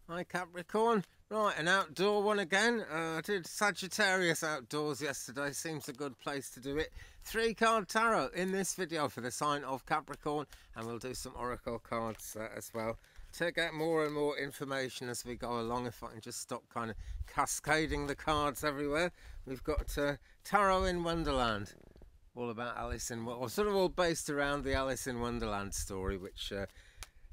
Hi Capricorn. Right, an outdoor one again. I did Sagittarius outdoors yesterday. Seems a good place to do it. 3-card tarot in this video for the sign of Capricorn, and we'll do some oracle cards as well to get more and more information as we go along. If I can just stop kind of cascading the cards everywhere. We've got Tarot in Wonderland, all about Alice in, or sort of all based around the Alice in Wonderland story, which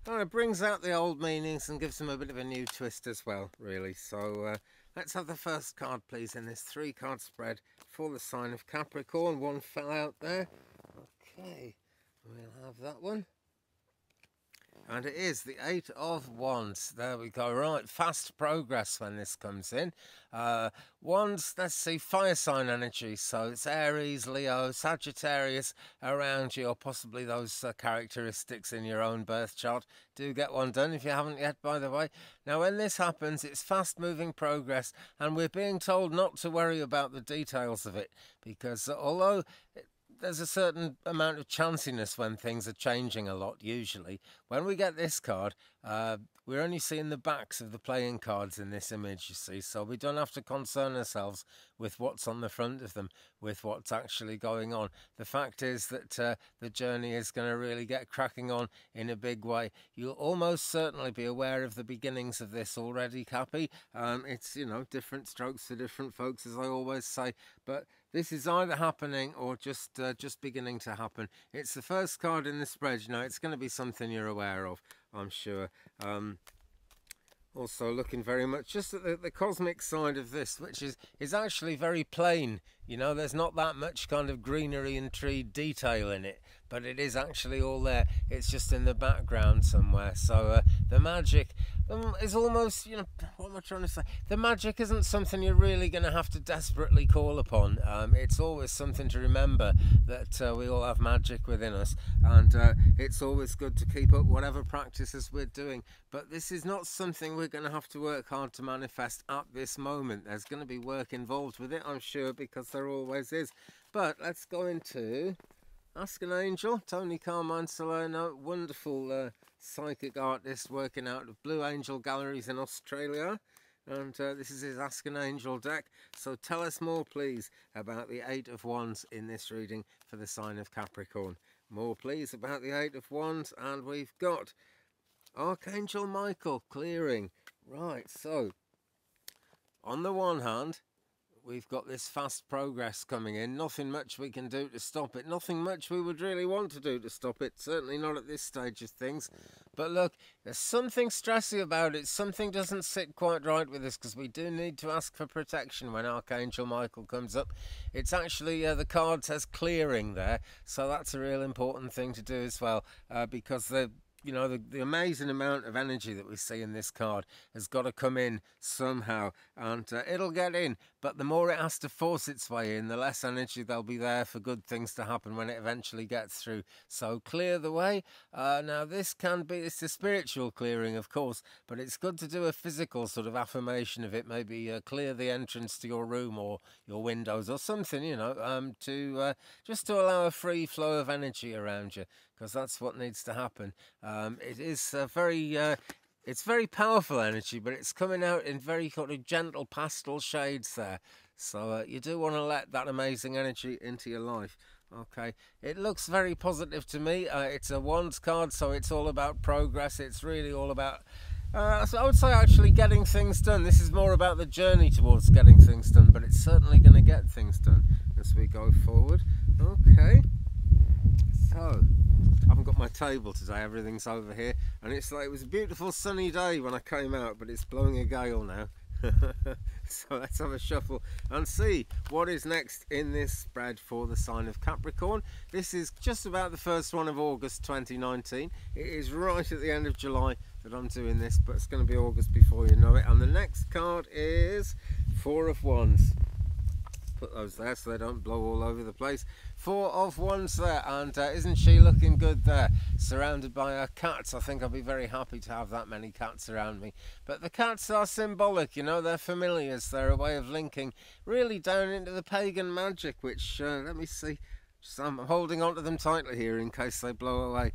kind of brings out the old meanings and gives them a bit of a new twist as well, really. So let's have the first card, please, in this 3-card spread for the sign of Capricorn. One fell out there. Okay, we'll have that one. And it is the 8 of Wands. There we go. Right, fast progress when this comes in. Wands, let's see, fire sign energy. So it's Aries, Leo, Sagittarius around you, or possibly those characteristics in your own birth chart. Do get one done if you haven't yet, by the way. Now, when this happens, it's fast-moving progress, and we're being told not to worry about the details of it, because although there's a certain amount of chanciness when things are changing a lot, usually. When we get this card, we're only seeing the backs of the playing cards in this image, you see, so we don't have to concern ourselves with what's on the front of them, with what's actually going on. The fact is that the journey is going to really get cracking on in a big way. You'll almost certainly be aware of the beginnings of this already, Cappy. It's, you know, different strokes for different folks, as I always say, but this is either happening or just beginning to happen. It's the first card in the spread. You know, it's going to be something you're aware of, I'm sure. Also looking very much just at the cosmic side of this, which is actually very plain. You know, there's not that much kind of greenery and tree detail in it, but it is actually all there. It's just in the background somewhere. So the magic is almost, you know, what am I trying to say? The magic isn't something you're really going to have to desperately call upon. It's always something to remember that we all have magic within us, and it's always good to keep up whatever practices we're doing. But this is not something we're going to have to work hard to manifest at this moment. There's going to be work involved with it, I'm sure, because there always is. But let's go into Ask an Angel. Tony Carmine Salerno, wonderful psychic artist working out of Blue Angel Galleries in Australia. And this is his Ask an Angel deck. So tell us more, please, about the 8 of Wands in this reading for the sign of Capricorn. More, please, about the 8 of Wands. And we've got Archangel Michael clearing. Right, so on the one hand, we've got this fast progress coming in. Nothing much we can do to stop it. Nothing much we would really want to do to stop it. Certainly not at this stage of things. But look, there's something stressy about it. Something doesn't sit quite right with us, because we do need to ask for protection when Archangel Michael comes up. It's actually, the card says clearing there. So that's a real important thing to do as well, because the amazing amount of energy that we see in this card has got to come in somehow, and it'll get in, but the more it has to force its way in, the less energy there'll be there for good things to happen when it eventually gets through. So clear the way. Now this can be, it's a spiritual clearing, of course, but it's good to do a physical sort of affirmation of it. Maybe clear the entrance to your room or your windows or something, you know, just to allow a free flow of energy around you, because that's what needs to happen. It is it's very powerful energy, but it's coming out in very kind of gentle pastel shades there. So you do want to let that amazing energy into your life. Okay, it looks very positive to me. It's a Wands card, so it's all about progress. It's really all about, so I would say, actually getting things done. This is more about the journey towards getting things done, but it's certainly going to get things done as we go forward. Okay, so I haven't got my table today, everything's over here, and it's like, it was a beautiful sunny day when I came out, but it's blowing a gale now. So let's have a shuffle and see what is next in this spread for the sign of Capricorn. This is just about the first one of August 2019. It is right at the end of July that I'm doing this, but it's going to be August before you know it. And the next card is 4 of Wands. Put those there so they don't blow all over the place. 4 of Wands there, and isn't she looking good there, surrounded by her cats? I think I'll be very happy to have that many cats around me. But the cats are symbolic, you know, they're familiars. They're a way of linking really down into the pagan magic, which let me see, I'm holding on to them tightly here in case they blow away.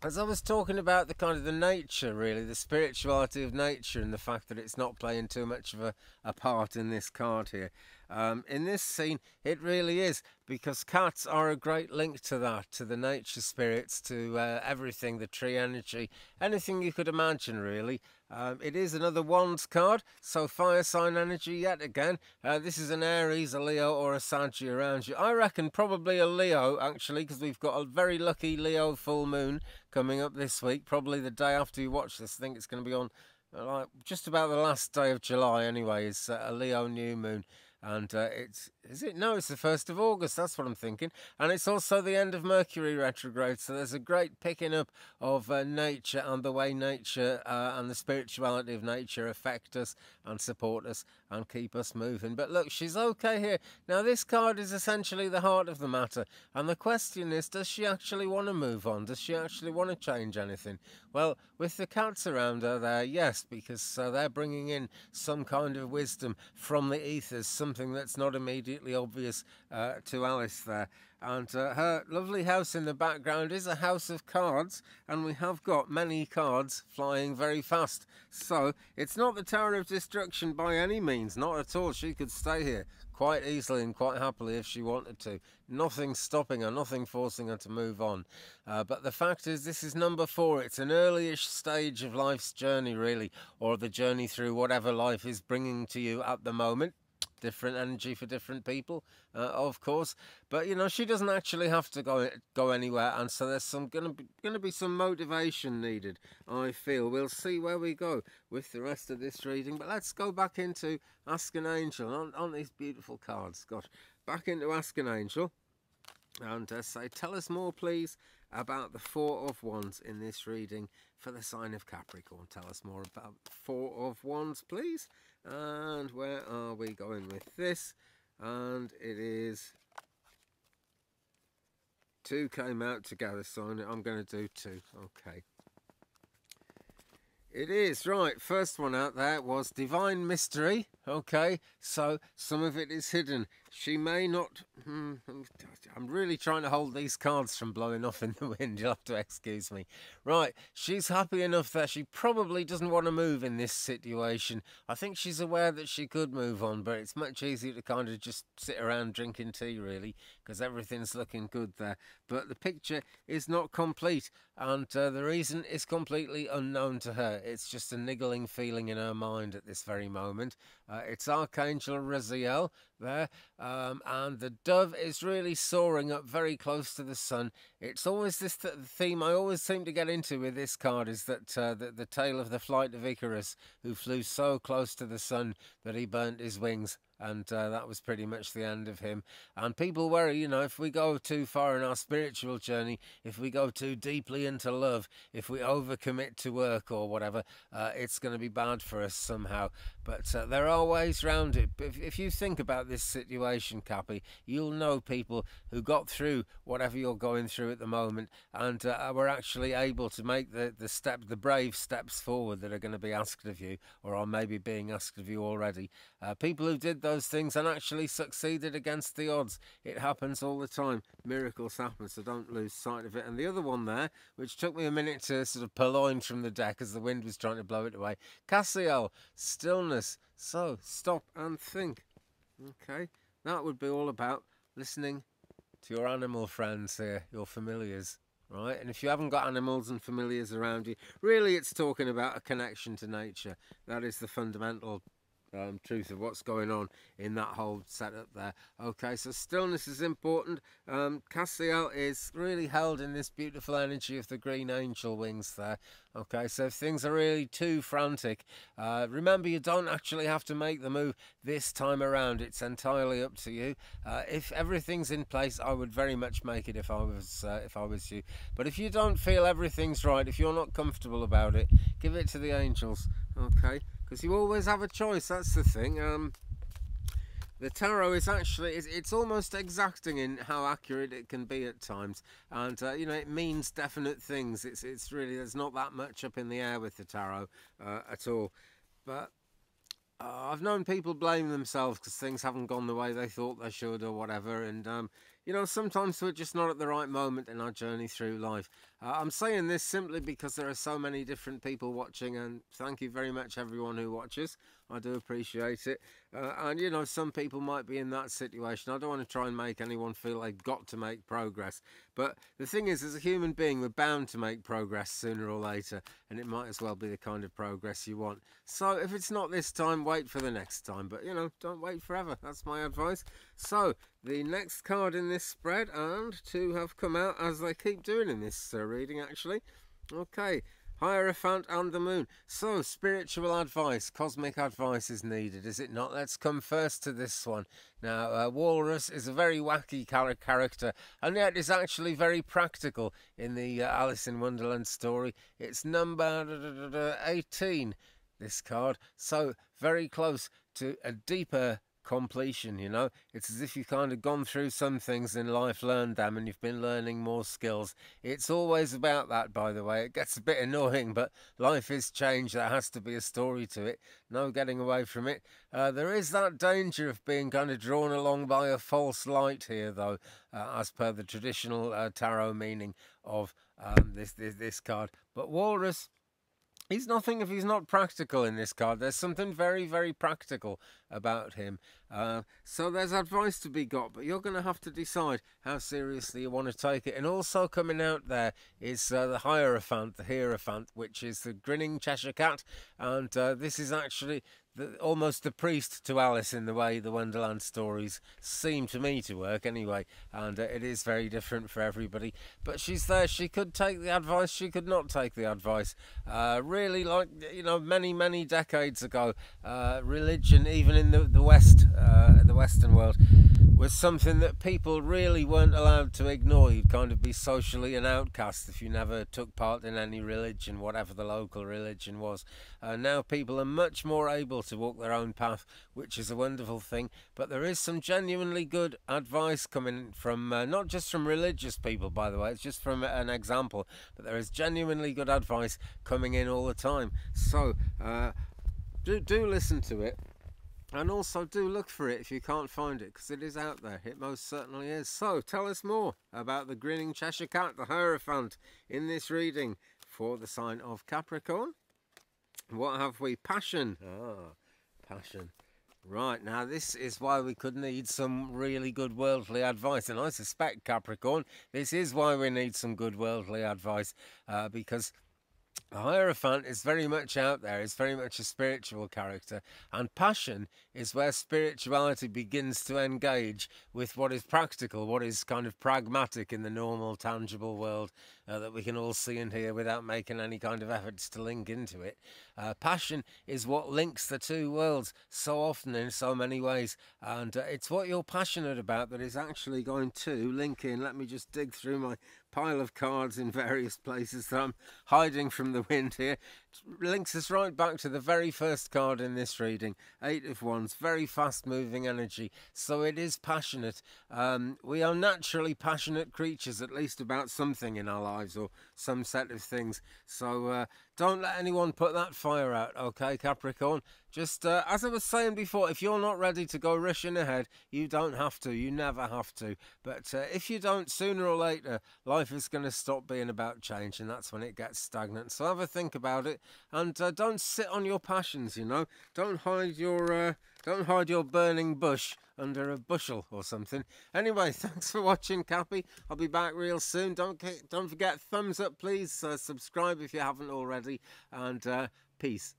as I was talking about the kind of the nature, really, the spirituality of nature, and the fact that it's not playing too much of a part in this card here. In this scene, it really is, because cats are a great link to that, to the nature spirits, to everything, the tree energy, anything you could imagine, really. It is another Wands card, so fire sign energy yet again. This is an Aries, a Leo, or a Saggy around you. I reckon probably a Leo, actually, because we've got a very lucky Leo full moon coming up this week, probably the day after you watch this. I think it's going to be on just about the last day of July anyway. It's a Leo new moon. And is it? No, it's the 1st of August, that's what I'm thinking. And it's also the end of Mercury retrograde, so there's a great picking up of nature and the way nature and the spirituality of nature affect us and support us and keep us moving. But look, she's okay here. Now, this card is essentially the heart of the matter. And the question is, does she actually want to move on? Does she actually want to change anything? Well, with the cats around her there, yes, because they're bringing in some kind of wisdom from the ethers, something that's not immediately obvious to Alice there. And her lovely house in the background is a house of cards, and we have got many cards flying very fast. So it's not the Tower of Destruction by any means, not at all. She could stay here quite easily and quite happily if she wanted to. Nothing stopping her, nothing forcing her to move on. But the fact is, this is number 4. It's an early-ish stage of life's journey, really, or the journey through whatever life is bringing to you at the moment. Different energy for different people, of course, but you know, she doesn't actually have to go anywhere, and so there's gonna be some motivation needed, I feel. We'll see where we go with the rest of this reading, but let's go back into Ask an Angel on these beautiful cards. Gosh, back into Ask an Angel, and say, tell us more, please, about the 4 of Wands in this reading for the sign of Capricorn. Tell us more about 4 of Wands, please. And where are we going with this? And it is 2 came out together, so I'm going to do 2. Okay. It is, right, first one out there was Divine Mystery. Okay, so some of it is hidden. She may not... I'm really trying to hold these cards from blowing off in the wind. You'll have to excuse me. Right, she's happy enough that she probably doesn't want to move in this situation. I think she's aware that she could move on, but it's much easier to kind of just sit around drinking tea, really, because everything's looking good there. But the picture is not complete, and the reason is completely unknown to her. It's just a niggling feeling in her mind at this very moment. It's Archangel Raziel there, and the dove is really soaring up very close to the sun. It's always this theme I always seem to get into with this card, is that the tale of the flight of Icarus, who flew so close to the sun that he burnt his wings. And that was pretty much the end of him. And people worry, you know, if we go too far in our spiritual journey, if we go too deeply into love, if we overcommit to work or whatever, it's going to be bad for us somehow. But there are ways around it. If you think about this situation, Cappy, you'll know people who got through whatever you're going through at the moment, and were actually able to make the brave steps forward that are going to be asked of you, or are maybe being asked of you already. People who did those things and actually succeeded against the odds. It happens all the time. Miracles happen, so don't lose sight of it. And the other one there, which took me a minute to sort of purloin from the deck as the wind was trying to blow it away. Cassiel, stillness. So, stop and think. Okay, that would be all about listening to your animal friends here, your familiars. Right, and if you haven't got animals and familiars around you, really it's talking about a connection to nature. That is the fundamental truth of what's going on in that whole setup there. Okay, so stillness is important. Cassiel is really held in this beautiful energy of the green angel wings there. Okay, so if things are really too frantic, remember, you don't actually have to make the move this time around. It's entirely up to you. If everything's in place, I would very much make it if I was you. But if you don't feel everything's right, if you're not comfortable about it, give it to the angels. Okay, because you always have a choice. That's the thing. The tarot is actually, it's almost exacting in how accurate it can be at times, and you know, it means definite things. It's really, there's not that much up in the air with the tarot at all. But I've known people blame themselves because things haven't gone the way they thought they should or whatever, and you know, sometimes we're just not at the right moment in our journey through life. I'm saying this simply because there are so many different people watching, and thank you very much everyone who watches. I do appreciate it. And you know, some people might be in that situation. I don't want to try and make anyone feel they've got to make progress. But the thing is, as a human being, we're bound to make progress sooner or later, and it might as well be the kind of progress you want. So if it's not this time, wait for the next time. But you know, don't wait forever. That's my advice. So the next card in this spread, and two have come out as they keep doing in this reading actually. Okay. Hierophant and the Moon. So, spiritual advice, cosmic advice is needed, is it not? Let's come first to this one. Now, Walrus is a very wacky character, and yet is actually very practical in the Alice in Wonderland story. It's number 18, this card. So, very close to a deeper completion, you know. It's as if you've kind of gone through some things in life, learned them, and you've been learning more skills. It's always about that, by the way. It gets a bit annoying, but life is change. There has to be a story to it. No getting away from it. There is that danger of being kind of drawn along by a false light here, though, as per the traditional tarot meaning of this card. But Walrus, he's nothing if he's not practical in this card. There's something very, very practical about him. So there's advice to be got, but you're going to have to decide how seriously you want to take it. And also coming out there is the Hierophant, the Hierophant, which is the grinning Cheshire Cat. And this is actually almost the priest to Alice in the way the Wonderland stories seem to me to work anyway, and it is very different for everybody. But she's there. She could take the advice, she could not take the advice. Really, like, you know, many decades ago, religion, even in the West, the Western world, was something that people really weren't allowed to ignore. You'd kind of be socially an outcast if you never took part in any religion, whatever the local religion was. Now people are much more able to walk their own path, which is a wonderful thing. But there is some genuinely good advice coming from, not just from religious people, by the way, it's just from an example, but there is genuinely good advice coming in all the time. So do listen to it. And also do look for it if you can't find it, because it is out there. It most certainly is. So tell us more about the grinning Cheshire Cat, the Hierophant, in this reading for the sign of Capricorn. What have we? Passion. Passion. Right, now this is why we could need some really good worldly advice. And I suspect, Capricorn, this is why we need some good worldly advice, because the Hierophant is very much out there. It's very much a spiritual character, and passion is where spirituality begins to engage with what is practical, what is kind of pragmatic in the normal, tangible world that we can all see and hear without making any kind of efforts to link into it. Passion is what links the two worlds so often in so many ways, and it's what you're passionate about that is actually going to link in. Let me just dig through my pile of cards in various places that I'm hiding from the wind here. It links us right back to the very first card in this reading, 8 of Wands, very fast moving energy. So it is passionate. We are naturally passionate creatures, at least about something in our lives or some set of things. So don't let anyone put that fire out, okay, Capricorn? Just as I was saying before, if you're not ready to go rushing ahead, you don't have to. You never have to. But if you don't, sooner or later, life is going to stop being about change, and that's when it gets stagnant. So have a think about it, and don't sit on your passions. You know, don't hide your burning bush under a bushel or something. Anyway, thanks for watching, Cappy. I'll be back real soon. Don't forget thumbs up, please. Subscribe if you haven't already, and peace.